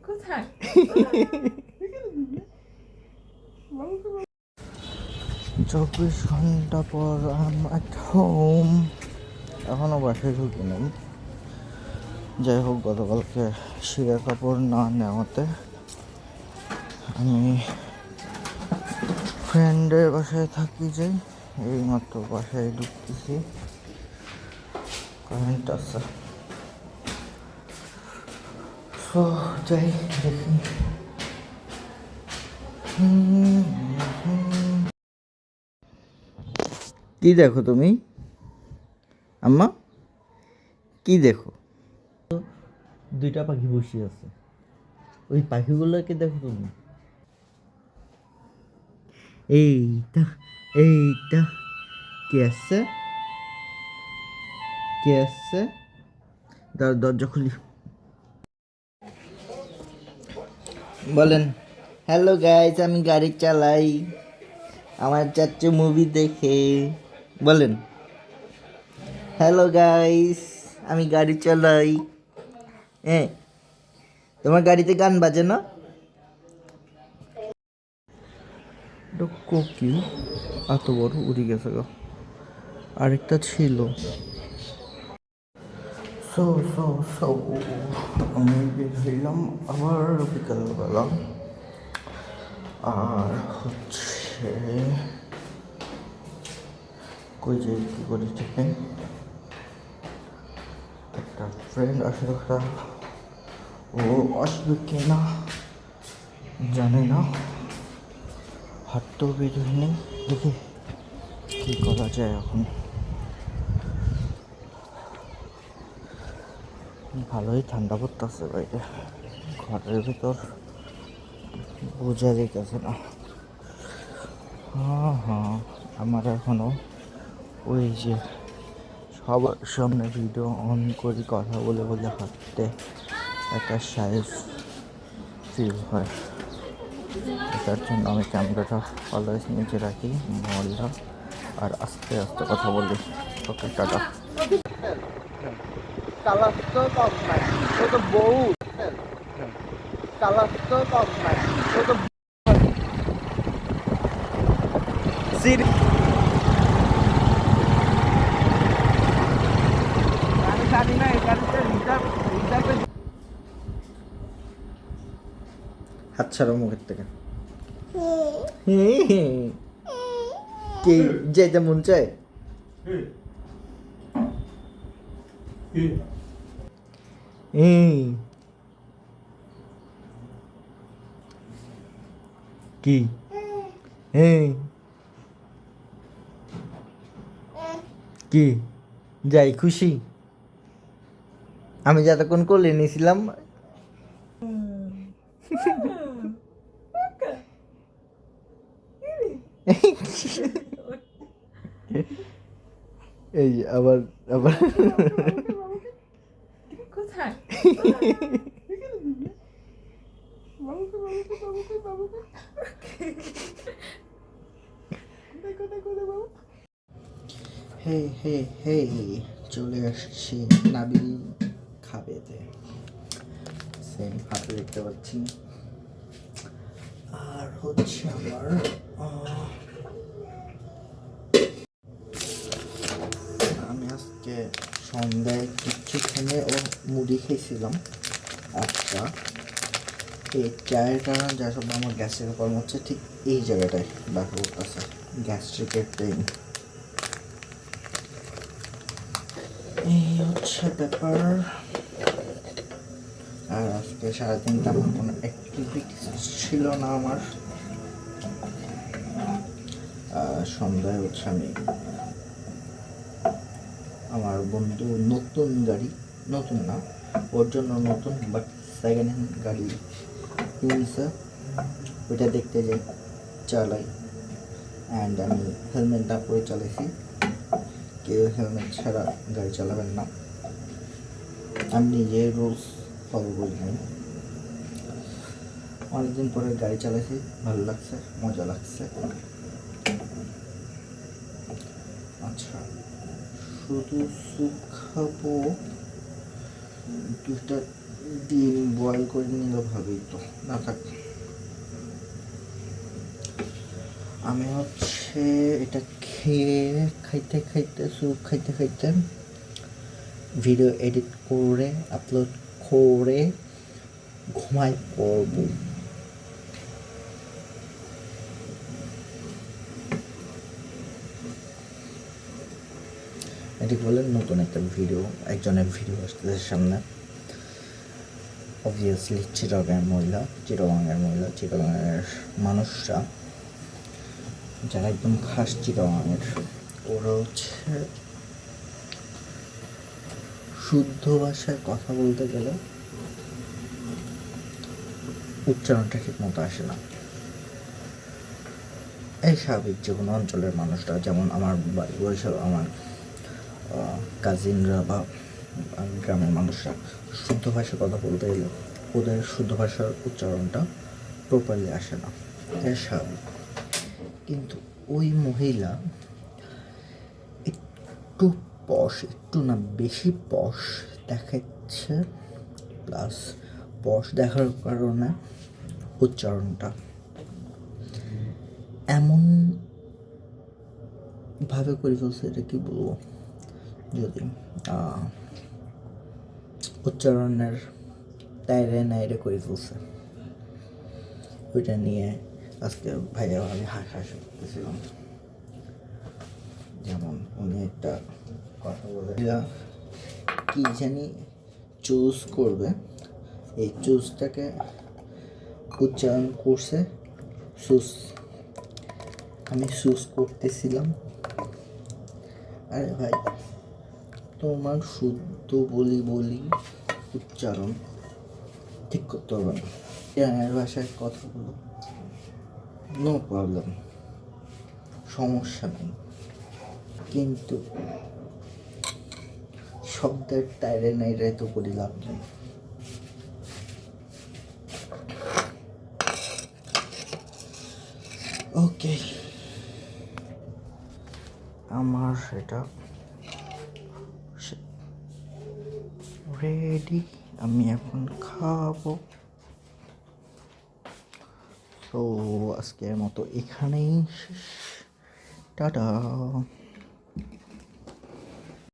কোথায়? 24 ঘন্টা পর আম এট হোম। এখনও বাসায় ঢুকি নাই। যাই হোক, গতকালকে শিরা কাপড় না নেওয়াতে আমি ফ্রেন্ডের বাসায় থাকি যাই। এইমাত্র বাসায় ঢুকতেছি, কারেন্ট আছে। সো যাই দেখি। কি দেখো তুমি আম্মা? কি দেখো? দুইটা পাখি বসে আছে, ওই পাখিগুলোকে দেখো তুমি। এইটা এইটা কে আসছে? কে আসছে? দরজা খুলি। বলেন, হ্যালো গাইস, আমি গাড়ি চালাই, আমার চাচ্চু মুভি দেখে। বলেন, হ্যালো গাইস, আমি গাড়ি চালাই। হ্যাঁ, তোমার গাড়িতে গান বাজে না? কোকিল এত বড় উড়ে গেছে গো। আরেকটা ছিল। সো সো সো আমি বের হইলাম আবার বিকালবেলা। আর হচ্ছে কই যে কী করি ঠিক নেই। একটা ফ্রেন্ড আসে কথা, ও আসবে কি না জানি না। হাঁটতেও বের হয়নি, দেখি কী করা যায় এখন। ভালোই ঠান্ডা পড়তেছে বাইরে, ঘরের ভিতর বোঝা যাইতেছে না। হ্যাঁ হ্যাঁ, আমার এখনো ওই যে সবার সামনে ভিডিও অন করি, কথা বলে বলে হাঁটতে একটা সাইজ ফিল হয়। তার জন্য আমি ক্যামেরাটা অলওয়েজ নিচে রাখি, মলটা আর আস্তে আস্তে কথা বলি। ওকে, টাটা। কালার তো কম নাই, ও তো বউ। কালার তো কম নাই, ও তো সিরি। আমি জানি না এই গাড়িতে রিজার্ভ হাত ছাড়ো মুখের থেকে। কি যেতে মন চায়? কি কি যাই খুশি? আমি যতক্ষণ কোলে নিয়েছিলাম। এই যে আবার আবার কোথায়? হে হে হে, চলে আসছি নাবিল খাবেতে। সেম হাতে দেখতে পাচ্ছি। আর হচ্ছে আমার আমি আজকে সন্ধ্যায় কিছুক্ষণে ও মুড়ি খেয়েছিলাম একটা। এই চায়ের কারণে যা সব আমার গ্যাসের প্রবলেম হচ্ছে, ঠিক এই জায়গাটায় ব্যথা করতেছে, গ্যাস্ট্রিকের পেইন। এই হচ্ছে ব্যাপার। আর আজকে সারাদিন তেমন কোনো অ্যাক্টিভিটিস ছিল না আমার। সন্ধ্যায় হচ্ছে আমি আমার বন্ধু নতুন গাড়ি, নতুন না ওর জন্য নতুন, বাট সেকেন্ড হ্যান্ড গাড়ি কিনছে, ওইটা দেখতে যাই, চালাই। অ্যান্ড আমি হেলমেট না পরে চালাইছি। কেউ হেলমেট ছাড়া গাড়ি চালাবেন না, আমি নিজে রুলস ফলো করি নাই। অনেকদিন পরে গাড়ি চালাইছি, ভালো লাগছে, মজা লাগছে। আচ্ছা, শুধু স্যুপ খাবো, দুটা ডিম বয়েল করে নিলে ভালোই তো, না থাক। আমি হচ্ছে এটা খেয়ে খাইতে খাইতে স্যুপ খাইতে খাইতে ভিডিও এডিট করে আপলোড করে ঘুমাই পড়ব। এটি বললেন নতুন একটা ভিডিও, একজনের ভিডিও আসতেছে সামনে। অবভিয়াসলি চিটাগাংয়ের মহিলা, চিটাগাংয়ের মানুষরা যারা একদম খাস চিটাগাংয়ের, ওরা হচ্ছে শুদ্ধ ভাষায় কথা বলতে গেলে উচ্চারণটা ঠিক মতো আসে না। এই স্বাভাবিক যে কোনো অঞ্চলের মানুষরা, যেমন আমার বাড়ি বরিশাল, আমার কাজিনরা বা গ্রামের মানুষরা শুদ্ধ ভাষায় কথা বলতে গেলে ওদের শুদ্ধ ভাষার উচ্চারণটা প্রপারলি আসে না, এটা স্বাভাবিক। কিন্তু ওই মহিলা একটু পশ, একটু না বেশি পশ দেখাচ্ছে, প্লাস পশ দেখার কারণে উচ্চারণটা এমন ভাবে করে ফেলছে, এটা কি বলবো, যদি উচ্চারণের তাইরে নাইরে করে ফেলছে। ওইটা নিয়ে আজকে ভাইয়া আমি হাসাহাসি করতেছিলাম। যেমন উনি একটা কথা বলে, কি জানি চুজ করবে, এই চুজটাকে উচ্চারণ করছে সুস। আমি সুস করতেছিলাম, আরে ভাই তোমার শুদ্ধ বলি উচ্চারণ ঠিক করতে হবে না। গ্রামের ভাষায় কথা বলো, নো প্রবলেম, সমস্যা নেই, কিন্তু শব্দের টাইরে নাইরে তো করি লাভ নেই। ওকে, আমার এটা রেডি, আমি এখন খাবো। তো আজকের মতো এখানেই শেষ, টাটা।